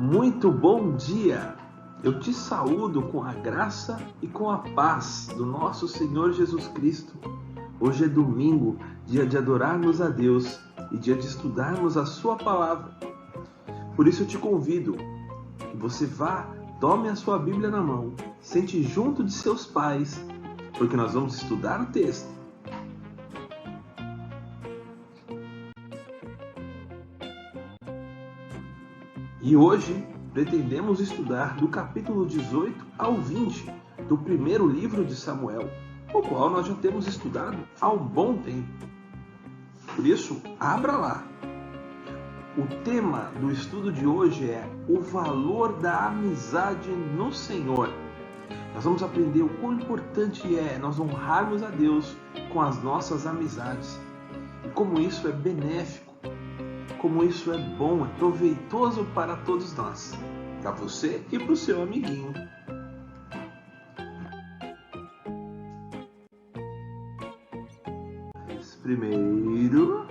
Muito bom dia! Eu te saúdo com a graça e com a paz do nosso Senhor Jesus Cristo. Hoje é domingo, dia de adorarmos a Deus e dia de estudarmos a Sua Palavra. Por isso eu te convido que você vá, tome a sua Bíblia na mão, sente junto de seus pais, porque nós vamos estudar o texto. E hoje pretendemos estudar do capítulo 18 ao 20 do primeiro livro de Samuel, o qual nós já temos estudado há um bom tempo. Por isso, abra lá. O tema do estudo de hoje é o valor da amizade no Senhor. Nós vamos aprender o quão importante é nós honrarmos a Deus com as nossas amizades e como isso é benéfico. Como isso é bom, é proveitoso para todos nós, para você e para o seu amiguinho. Primeiro,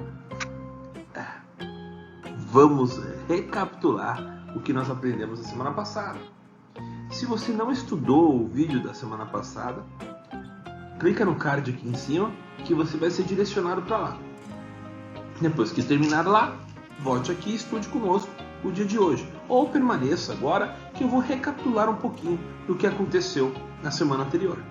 vamos recapitular o que nós aprendemos na semana passada. Se você não estudou o vídeo da semana passada, clica no card aqui em cima que você vai ser direcionado para lá. Depois que terminar lá, volte aqui e estude conosco o dia de hoje. Ou permaneça agora que eu vou recapitular um pouquinho do que aconteceu na semana anterior.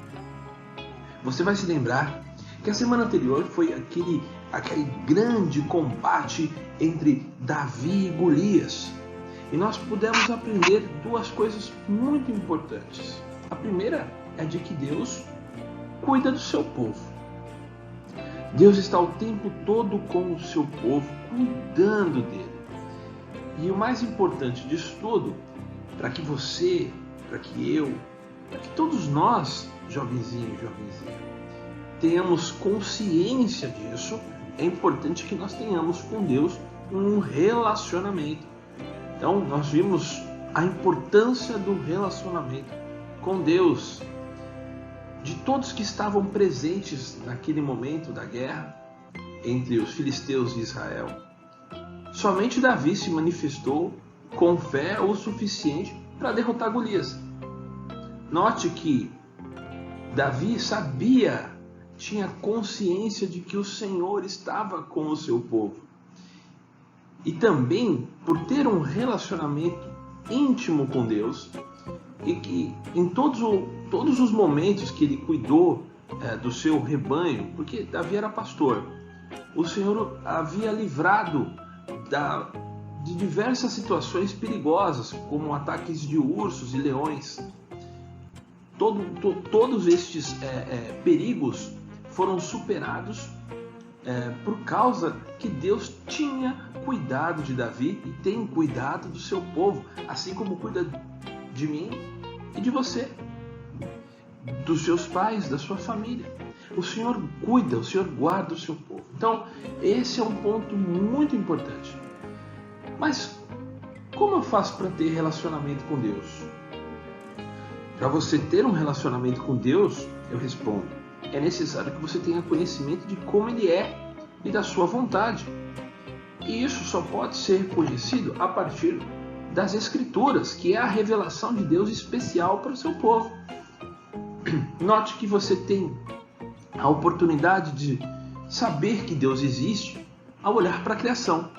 Você vai se lembrar que a semana anterior foi aquele grande combate entre Davi e Golias. E nós pudemos aprender duas coisas muito importantes. A primeira é de que Deus cuida do seu povo. Deus está o tempo todo com o seu povo, cuidando dele. E o mais importante disso tudo, para que você, para que eu, para que todos nós, jovenzinho e jovenzinha, tenhamos consciência disso, é importante que nós tenhamos com Deus um relacionamento. Então, nós vimos a importância do relacionamento com Deus. De todos que estavam presentes naquele momento da guerra entre os filisteus e Israel, somente Davi se manifestou com fé o suficiente para derrotar Golias. Note que Davi sabia, tinha consciência de que o Senhor estava com o seu povo. E também, por ter um relacionamento íntimo com Deus, e que em todos os momentos que ele cuidou do seu rebanho, porque Davi era pastor, o Senhor havia livrado de diversas situações perigosas, como ataques de ursos e leões. Todos estes perigos foram superados por causa que Deus tinha cuidado de Davi e tem cuidado do seu povo, assim como cuida de mim e de você, dos seus pais, da sua família. O Senhor cuida, o Senhor guarda o seu povo. Então, esse é um ponto muito importante. Mas como eu faço para ter relacionamento com Deus? Para você ter um relacionamento com Deus, eu respondo, é necessário que você tenha conhecimento de como Ele é e da sua vontade. E isso só pode ser conhecido a partir das Escrituras, que é a revelação de Deus especial para o seu povo. Note que você tem a oportunidade de saber que Deus existe ao olhar para a criação.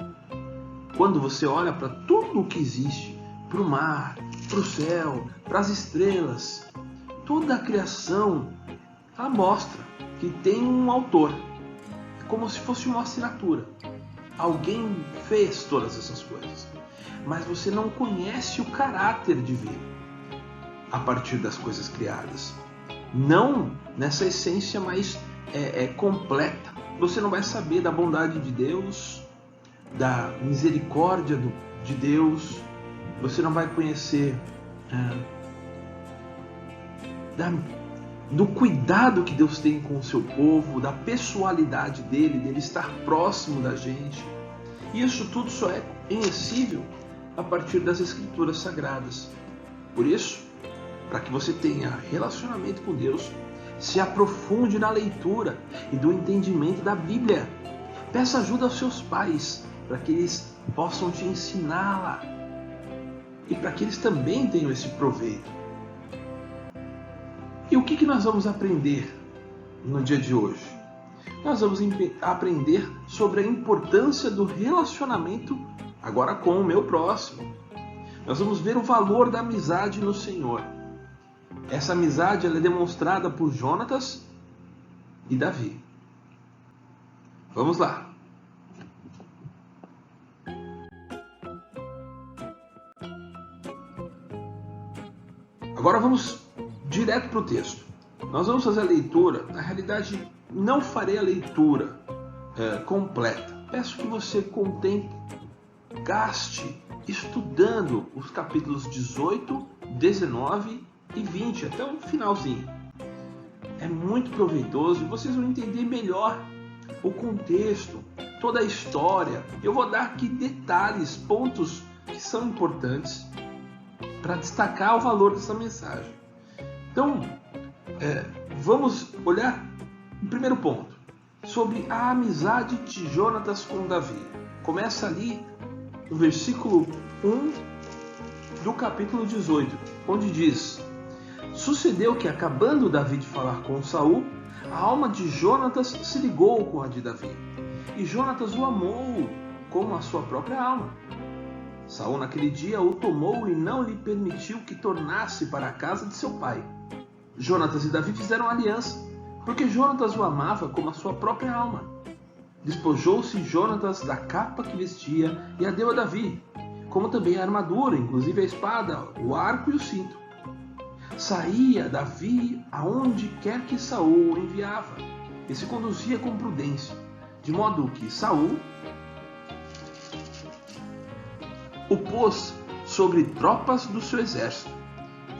Quando você olha para tudo o que existe, para o mar, para o céu, para as estrelas, toda a criação, ela mostra que tem um autor. É como se fosse uma assinatura. Alguém fez todas essas coisas. Mas você não conhece o caráter divino a partir das coisas criadas. Não nessa essência mais completa. Você não vai saber da bondade de Deus, da misericórdia de Deus. Você não vai conhecer do cuidado que Deus tem com o seu povo, da pessoalidade dele estar próximo da gente. E isso tudo só é conhecível a partir das Escrituras Sagradas. Por isso, para que você tenha relacionamento com Deus, se aprofunde na leitura e do entendimento da Bíblia. Peça ajuda aos seus pais, para que eles possam te ensiná-la. e para que eles também tenham esse proveito. E o que nós vamos aprender no dia de hoje? Nós vamos aprender sobre a importância do relacionamento agora com o meu próximo. Nós vamos ver o valor da amizade no Senhor. Essa amizade ela é demonstrada por Jonatas e Davi. Vamos lá. Agora vamos direto para o texto. Nós vamos fazer a leitura. Na realidade, não farei a leitura completa. Peço que você contemple, gaste estudando os capítulos 18, 19 e 20, até o finalzinho. É muito proveitoso e vocês vão entender melhor o contexto, toda a história. Eu vou dar aqui detalhes, pontos que são importantes para destacar o valor dessa mensagem. Então, vamos olhar o primeiro ponto, sobre a amizade de Jonatas com Davi. Começa ali no versículo 1 do capítulo 18, onde diz: Sucedeu que, acabando Davi de falar com Saul, a alma de Jonatas se ligou com a de Davi, e Jonatas o amou como a sua própria alma. Saul naquele dia o tomou e não lhe permitiu que tornasse para a casa de seu pai. Jonatas e Davi fizeram aliança, porque Jonatas o amava como a sua própria alma. Despojou-se Jonatas da capa que vestia e a deu a Davi, como também a armadura, inclusive a espada, o arco e o cinto. Saía Davi aonde quer que Saul o enviava, e se conduzia com prudência, de modo que Saul o pôs sobre tropas do seu exército,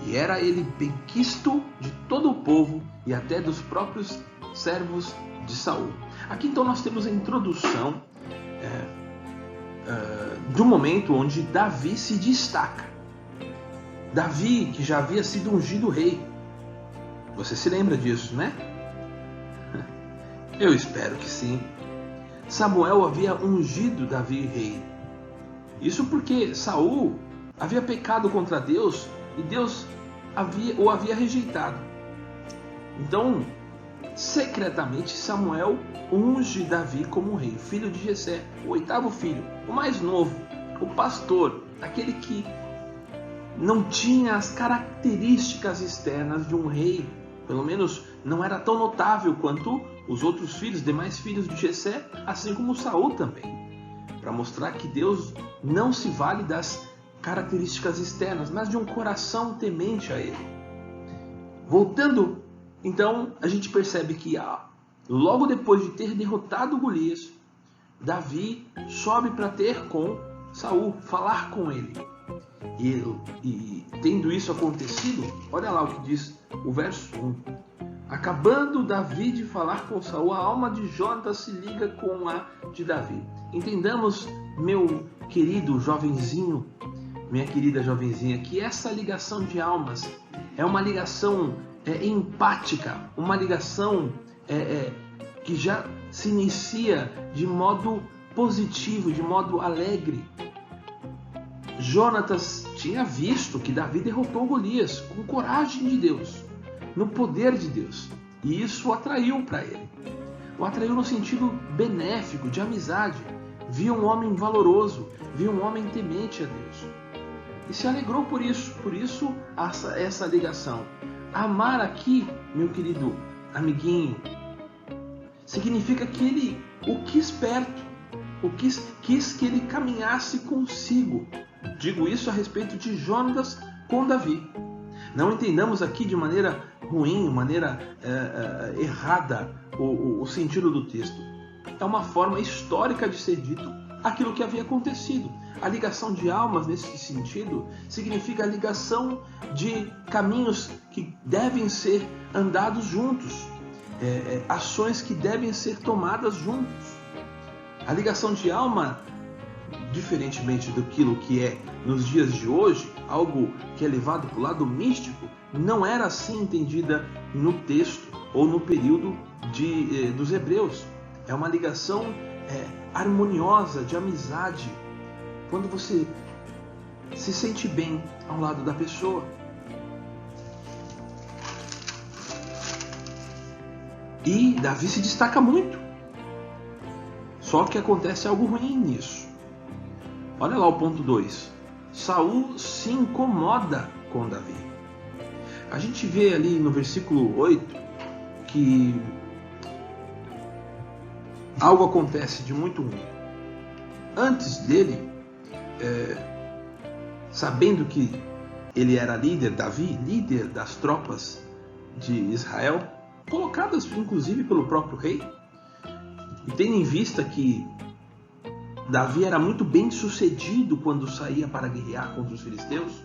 e era ele benquisto de todo o povo e até dos próprios servos de Saul. Aqui então nós temos a introdução do momento onde Davi se destaca. Davi, que já havia sido ungido rei. Você se lembra disso, né? Eu espero que sim. Samuel havia ungido Davi rei. Isso porque Saul havia pecado contra Deus e Deus o havia rejeitado. Então, secretamente, Samuel unge Davi como rei, filho de Jessé, o 8º filho, o mais novo, o pastor, aquele que não tinha as características externas de um rei, pelo menos não era tão notável quanto os outros filhos, demais filhos de Jessé, assim como Saul também, para mostrar que Deus não se vale das características externas, mas de um coração temente a Ele. Voltando, então, a gente percebe que logo depois de ter derrotado Golias, Davi sobe para ter com Saul, falar com ele. E tendo isso acontecido, olha lá o que diz o verso 1. Acabando Davi de falar com Saul, a alma de Jonatas se liga com a de Davi. Entendamos, meu querido jovenzinho, minha querida jovenzinha, que essa ligação de almas é uma ligação empática, uma ligação que já se inicia de modo positivo, de modo alegre. Jonatas tinha visto que Davi derrotou Golias com coragem de Deus, no poder de Deus, e isso o atraiu para ele. O atraiu no sentido benéfico, de amizade. Viu um homem valoroso, viu um homem temente a Deus. E se alegrou por isso essa ligação. Amar aqui, meu querido amiguinho, significa que ele o quis perto, quis que ele caminhasse consigo. Digo isso a respeito de Jonatas com Davi. Não entendamos aqui de maneira ruim, maneira errada o sentido do texto. É uma forma histórica de ser dito aquilo que havia acontecido. A ligação de almas, nesse sentido, significa a ligação de caminhos que devem ser andados juntos, ações que devem ser tomadas juntos. A ligação de alma, diferentemente daquilo que é nos dias de hoje, algo que é levado para o lado místico, não era assim entendida no texto ou no período dos hebreus. É uma ligação harmoniosa, de amizade. Quando você se sente bem ao lado da pessoa. E Davi se destaca muito. Só que acontece algo ruim nisso. Olha lá o ponto 2. Saul se incomoda com Davi. A gente vê ali no versículo 8 que algo acontece de muito ruim. Antes dele, sabendo que ele era líder, Davi, líder das tropas de Israel, colocadas inclusive pelo próprio rei, e tendo em vista que Davi era muito bem sucedido quando saía para guerrear contra os filisteus,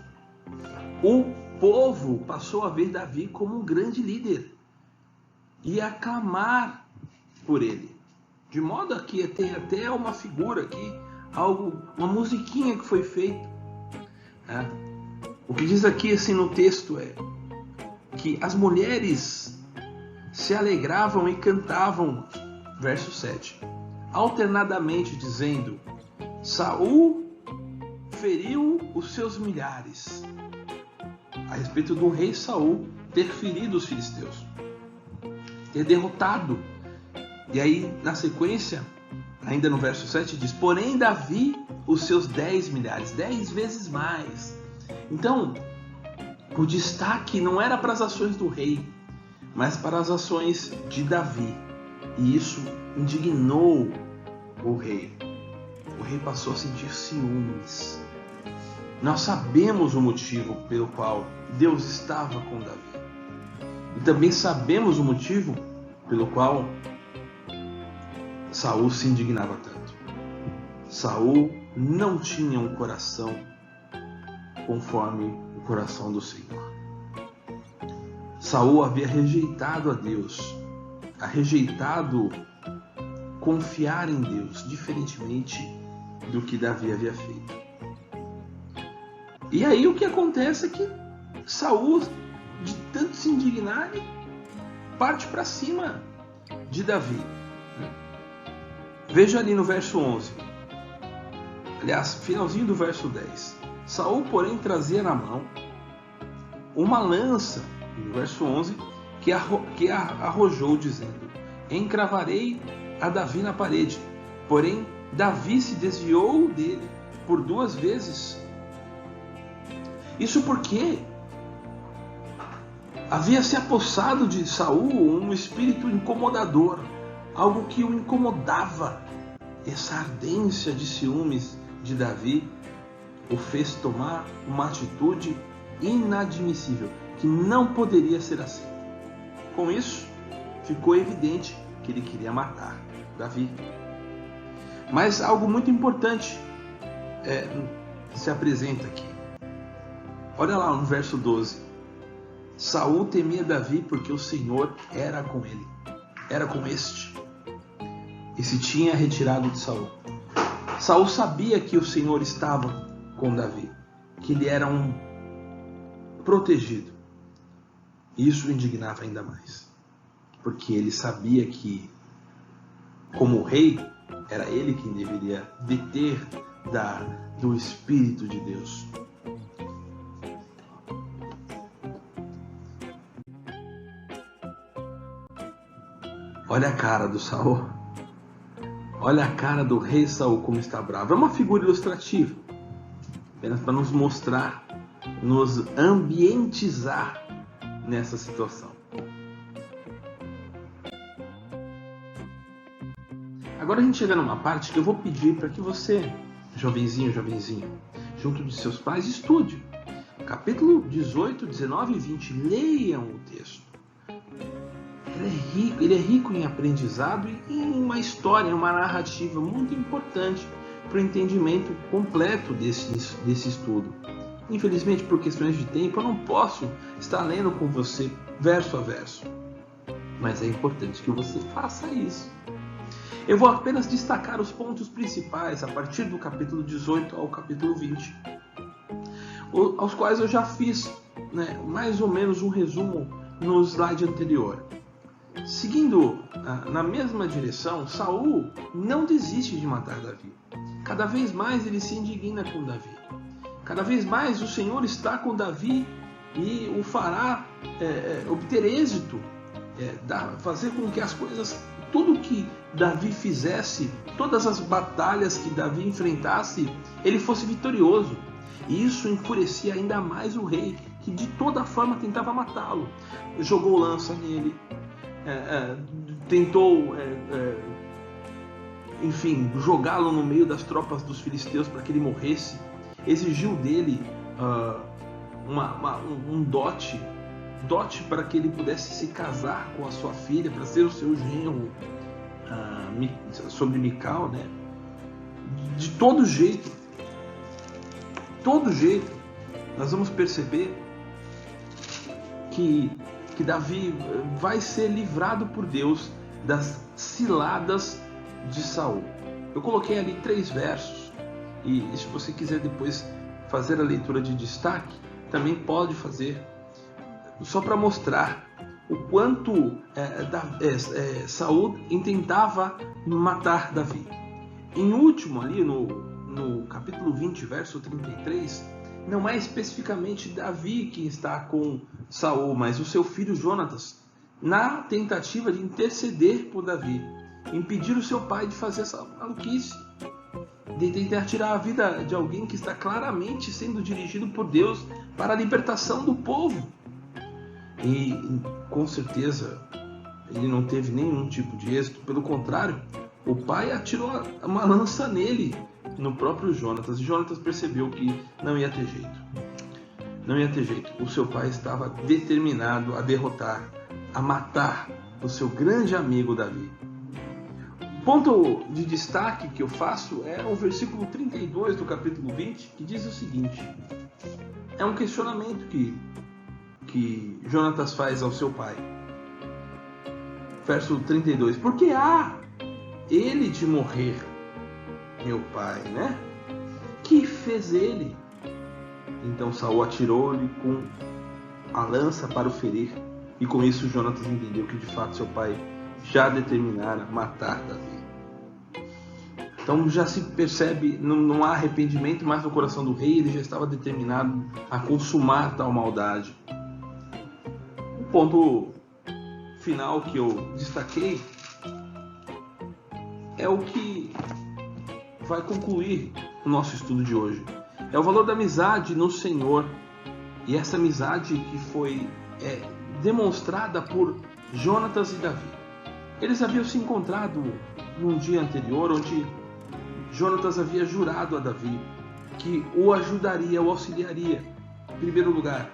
o povo passou a ver Davi como um grande líder e a clamar por ele. De modo que tem até uma figura aqui, uma musiquinha que foi feita. O que diz aqui assim no texto é que as mulheres se alegravam e cantavam, verso 7, alternadamente dizendo: Saul feriu os seus milhares, a respeito do rei Saul ter ferido os filisteus, ter derrotado. E aí na sequência, ainda no verso 7 diz: porém Davi os seus 10 milhares, 10 vezes mais. Então o destaque não era para as ações do rei, mas para as ações de Davi. E isso indignou o rei. O rei passou a sentir ciúmes. Nós sabemos o motivo pelo qual Deus estava com Davi. E também sabemos o motivo pelo qual Saul se indignava tanto. Saul não tinha um coração conforme o coração do Senhor. Saul havia rejeitado a Deus, rejeitado confiar em Deus, diferentemente do que Davi havia feito. E aí o que acontece é que Saul, de tanto se indignar, parte para cima de Davi. Veja ali no verso 11. Aliás, finalzinho do verso 10. Saul, porém, trazia na mão uma lança, no verso 11, que arrojou, dizendo: encravarei a Davi na parede. Porém, Davi se desviou dele por 2 vezes. Isso porque havia se apossado de Saul um espírito incomodador, algo que o incomodava. Essa ardência de ciúmes de Davi o fez tomar uma atitude inadmissível, que não poderia ser aceita. Com isso, ficou evidente que ele queria matar Davi. Mas algo muito importante se apresenta aqui. Olha lá no verso 12. Saul temia Davi porque o Senhor era com ele, era com este, e se tinha retirado de Saul. Saul sabia que o Senhor estava com Davi, que ele era um protegido. Isso o indignava ainda mais, porque ele sabia que, como rei, era ele quem deveria deter do Espírito de Deus. Olha a cara do Saul. Olha a cara do rei Saul como está bravo. É uma figura ilustrativa, apenas para nos mostrar, nos ambientizar nessa situação. Agora a gente chega numa parte que eu vou pedir para que você, jovenzinho, junto de seus pais, estude. Capítulo 18, 19 e 20. Leiam o texto. Ele é rico em aprendizado e em uma história, uma narrativa muito importante para o entendimento completo desse estudo. Infelizmente, por questões de tempo, eu não posso estar lendo com você verso a verso, mas é importante que você faça isso. Eu vou apenas destacar os pontos principais a partir do capítulo 18 ao capítulo 20, aos quais eu já fiz mais ou menos um resumo no slide anterior. Seguindo na mesma direção, Saul não desiste de matar Davi. Cada vez mais ele se indigna com Davi. Cada vez mais o Senhor está com Davi e o fará obter êxito, fazer com que as coisas, tudo que Davi fizesse, todas as batalhas que Davi enfrentasse, ele fosse vitorioso. E isso enfurecia ainda mais o rei, que de toda forma tentava matá-lo. Jogou lança nele, tentou, enfim, jogá-lo no meio das tropas dos filisteus para que ele morresse. Exigiu dele um dote para que ele pudesse se casar com a sua filha, para ser o seu genro sobre Mical, né? De todo jeito, nós vamos perceber que Davi vai ser livrado por Deus das ciladas de Saul. Eu coloquei ali 3 versos, e se você quiser depois fazer a leitura de destaque, também pode fazer, só para mostrar o quanto Saul intentava matar Davi. Em último, ali no capítulo 20, verso 33, não é especificamente Davi quem está com Saul, mas o seu filho Jonatas, na tentativa de interceder por Davi, impedir o seu pai de fazer essa maluquice, de tentar tirar a vida de alguém que está claramente sendo dirigido por Deus para a libertação do povo. E com certeza ele não teve nenhum tipo de êxito, pelo contrário, o pai atirou uma lança nele, no próprio Jonatas, e Jonatas percebeu que não ia ter jeito. O seu pai estava determinado a derrotar, a matar o seu grande amigo Davi. O ponto de destaque que eu faço é o versículo 32 do capítulo 20, que diz o seguinte: é um questionamento que Jonatas faz ao seu pai. Verso 32: por que há ele de morrer, meu pai, né? Que fez ele? Então Saul atirou-lhe com a lança para o ferir, e com isso Jonatas entendeu que de fato seu pai já determinara matar Davi. Então já se percebe, não há arrependimento mais no coração do rei, ele já estava determinado a consumar tal maldade. O ponto final que eu destaquei é o que vai concluir o nosso estudo de hoje. É o valor da amizade no Senhor, e essa amizade que foi demonstrada por Jonatas e Davi. Eles haviam se encontrado num dia anterior, onde Jonatas havia jurado a Davi que o ajudaria, o auxiliaria, em primeiro lugar,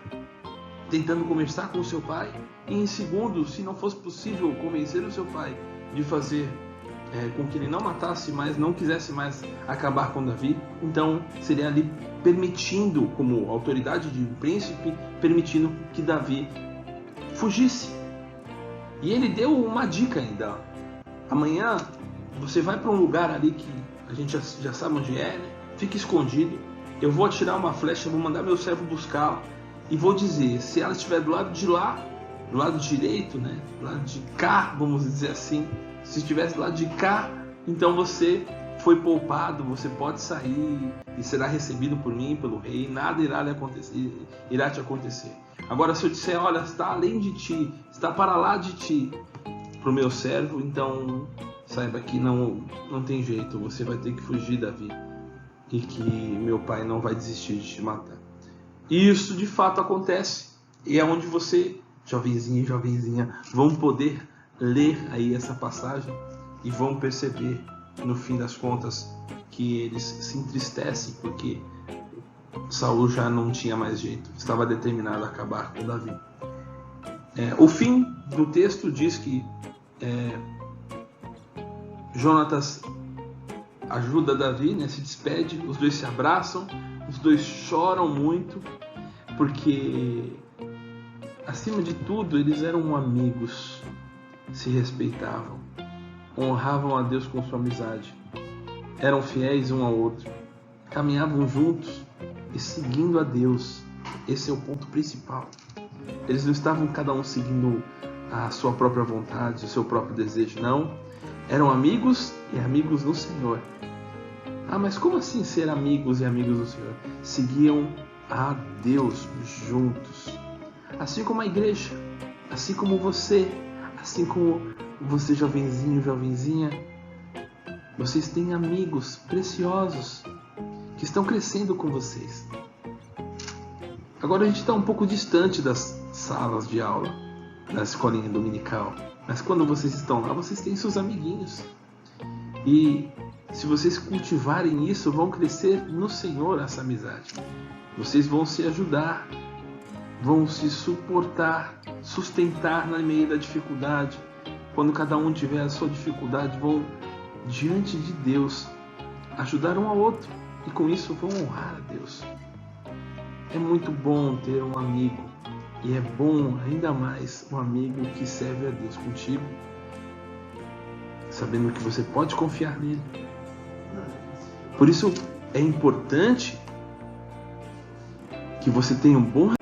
tentando conversar com o seu pai, e em segundo, se não fosse possível convencer o seu pai de fazer com que ele não matasse mais, não quisesse mais acabar com Davi, então seria ali permitindo, como autoridade de um príncipe, permitindo que Davi fugisse. E ele deu uma dica ainda: amanhã você vai para um lugar ali que a gente já sabe onde é, né? Fica escondido, eu vou atirar uma flecha, vou mandar meu servo buscá-la, e vou dizer, se ela estiver do lado de lá, do lado direito, né? Do lado de cá, vamos dizer assim, se estivesse do lado de cá, então você foi poupado, você pode sair e será recebido por mim, pelo rei, nada irá te acontecer. Agora, se eu disser, olha, está além de ti, está para lá de ti, para o meu servo, então saiba que não tem jeito, você vai ter que fugir, Davi, e que meu pai não vai desistir de te matar. E isso de fato acontece, e é onde você, jovenzinho e jovenzinha, vão poder ler aí essa passagem e vão perceber, no fim das contas, que eles se entristecem porque Saul já não tinha mais jeito, estava determinado a acabar com Davi. O fim do texto diz que Jonatas ajuda Davi, né, se despede, os dois se abraçam, os dois choram muito, porque acima de tudo eles eram amigos, se respeitavam, honravam a Deus com sua amizade, eram fiéis um ao outro, caminhavam juntos e seguindo a Deus. Esse é o ponto principal. Eles não estavam cada um seguindo a sua própria vontade, o seu próprio desejo, não. Eram amigos e amigos no Senhor. Ah, mas como assim ser amigos e amigos do Senhor? Seguiam a Deus juntos. Assim como a igreja, assim como você jovenzinho, jovenzinha, vocês têm amigos preciosos que estão crescendo com vocês. Agora a gente está um pouco distante das salas de aula, da escolinha dominical, mas quando vocês estão lá, vocês têm seus amiguinhos. E se vocês cultivarem isso, vão crescer no Senhor essa amizade. Vocês vão se ajudar, vão se suportar, sustentar no meio da dificuldade. Quando cada um tiver a sua dificuldade, vão diante de Deus ajudar um ao outro. E com isso vão honrar a Deus. É muito bom ter um amigo. E é bom ainda mais um amigo que serve a Deus contigo, sabendo que você pode confiar nele. Por isso é importante que você tenha um bom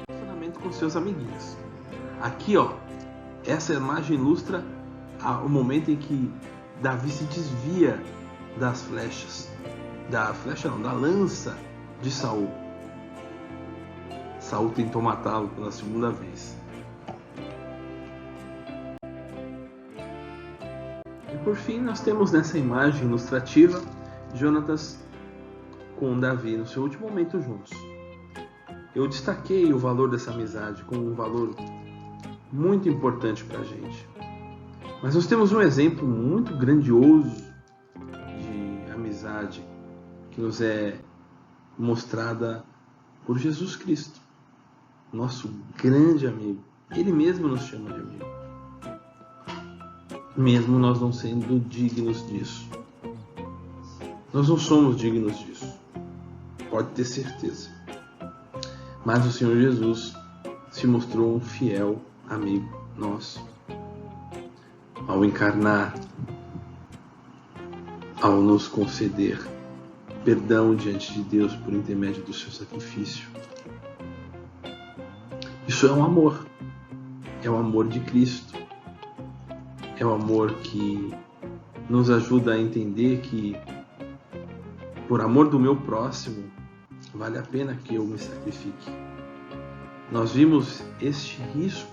relacionamento com seus amiguinhos. Aqui, ó, essa imagem ilustra o momento em que Davi se desvia das flechas. Da lança de Saul. Saul tentou matá-lo pela segunda vez. E por fim, nós temos nessa imagem ilustrativa Jonatas com Davi no seu último momento juntos. Eu destaquei o valor dessa amizade como um valor muito importante para a gente. Mas nós temos um exemplo muito grandioso de amizade que nos é mostrada por Jesus Cristo, nosso grande amigo. Ele mesmo nos chama de amigo, mesmo nós não sendo dignos disso. Nós não somos dignos disso, pode ter certeza. Mas o Senhor Jesus se mostrou um fiel amigo nosso ao encarnar, ao nos conceder perdão diante de Deus por intermédio do seu sacrifício. Isso é um amor. É o amor de Cristo. É o amor que nos ajuda a entender que, por amor do meu próximo, vale a pena que eu me sacrifique. Nós vimos este risco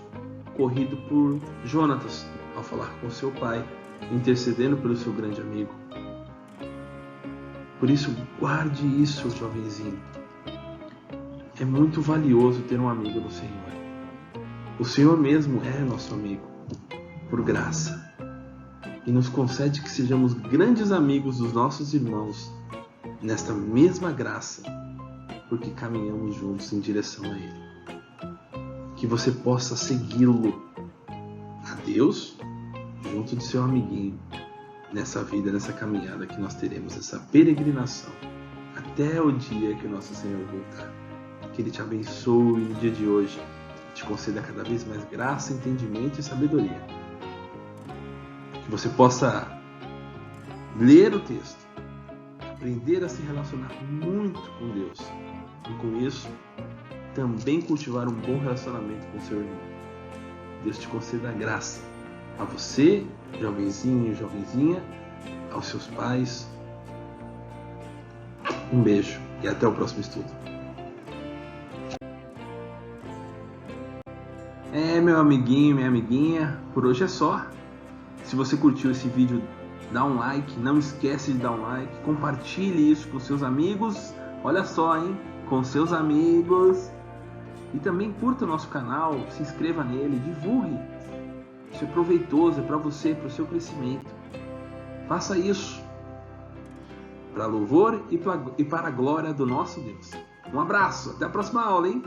corrido por Jonatas ao falar com seu pai, intercedendo pelo seu grande amigo. Por isso, guarde isso, jovenzinho. É muito valioso ter um amigo do Senhor. O Senhor mesmo é nosso amigo, por graça. E nos concede que sejamos grandes amigos dos nossos irmãos, nesta mesma graça, porque caminhamos juntos em direção a Ele. Que você possa segui-lo a Deus, junto de seu amiguinho, nessa vida, nessa caminhada que nós teremos, essa peregrinação, até o dia que o nosso Senhor voltar. Que Ele te abençoe no dia de hoje, te conceda cada vez mais graça, entendimento e sabedoria. Que você possa ler o texto, aprender a se relacionar muito com Deus e com isso também cultivar um bom relacionamento com seu irmão. Deus te conceda a graça a você, jovenzinho e jovenzinha, aos seus pais. Um beijo e até o próximo estudo. Meu amiguinho, minha amiguinha, por hoje é só. Se você curtiu esse vídeo, dá um like, não esquece de dar um like, compartilhe isso com seus amigos, olha só, hein, com seus amigos. E também curta o nosso canal, se inscreva nele, divulgue. Isso é proveitoso, é para você, para o seu crescimento. Faça isso para louvor e para a glória do nosso Deus. Um abraço, até a próxima aula, hein?